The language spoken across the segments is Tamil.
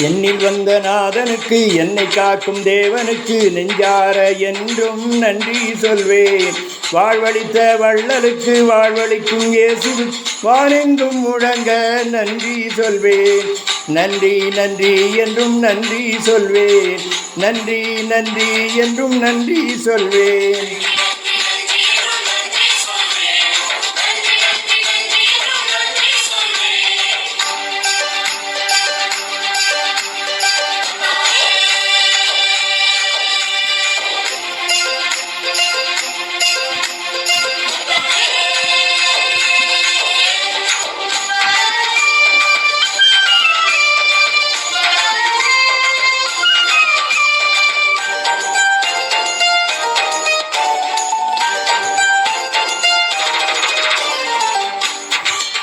என்னில் வந்த நாதனுக்கு என்னை காக்கும் தேவனுக்கு நெஞ்சார என்றும் நன்றி சொல்வேன். வாழ்வழித்த வள்ளலுக்கு வாழ்வழிக்கும் இயேசு வானெங்கும் முழங்க நன்றி சொல்வேன். நன்றி நன்றி என்றும் நன்றி சொல்வேன். நன்றி நன்றி என்றும் நன்றி சொல்வேன்.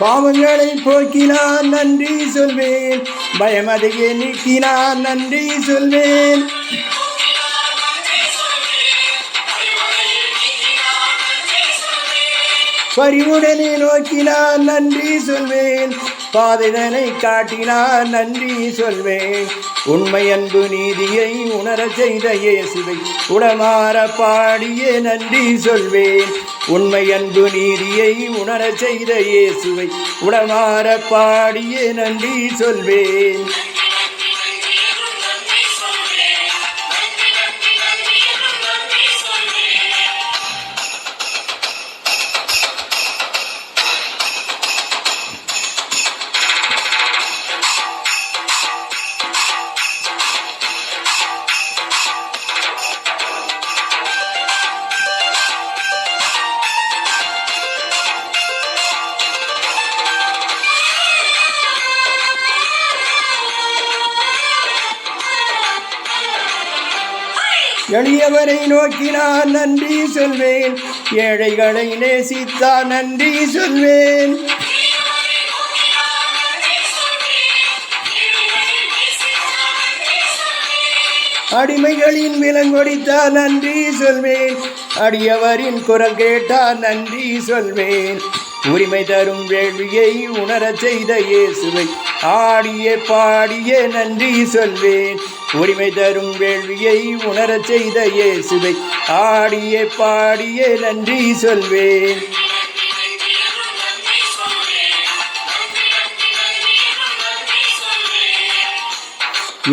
பாவங்களை போக்கினான் நன்றி சொல்வேன். பயமதையே நீக்கினான் நன்றி சொல்வேன். பரிவுடனே நோக்கினான் நன்றி சொல்வேன். பாதைதனை காட்டினான் நன்றி சொல்வேன். உண்மை அன்பு நீதியை உணர செய்த இயேசுவை உடமாற பாடிய நன்றி சொல்வேன். உண்மை அன்பு நீதியை உணர செய்த இயேசுவை உடமாற பாடிய நன்றி சொல்வேன். எளியவரை நோக்கினான் நன்றி சொல்வேன். ஏழைகளை நேசித்தான் நன்றி சொல்வேன். அடிமைகளின் விலங்கொடித்தான் நன்றி சொல்வேன். அடியவரின் குரல் கேட்டான் நன்றி சொல்வேன். உரிமை தரும் வேள்வியை உணர செய்த இயேசுவை ஆடிய பாடிய நன்றி சொல்வேன். உரிமை தரும் வேள்வியை உணர செய்த இயேசுவை ஆடிய பாடிய நன்றி சொல்வேன்.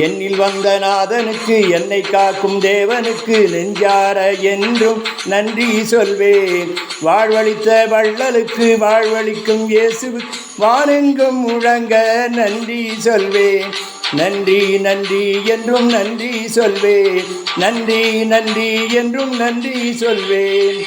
என்னில் வந்த நாதனுக்கு என்னை காக்கும் தேவனுக்கு நெஞ்சார என்றும் நன்றி சொல்வேன். வாழ்வழித்த வள்ளலுக்கு வாழ்வழிக்கும் இயேசுவுக்கு வானெங்கும் முழங்க நன்றி சொல்வேன். நன்றி நன்றி என்றும் நன்றி சொல்வேன். நன்றி நன்றி என்றும் நன்றி சொல்வேன்.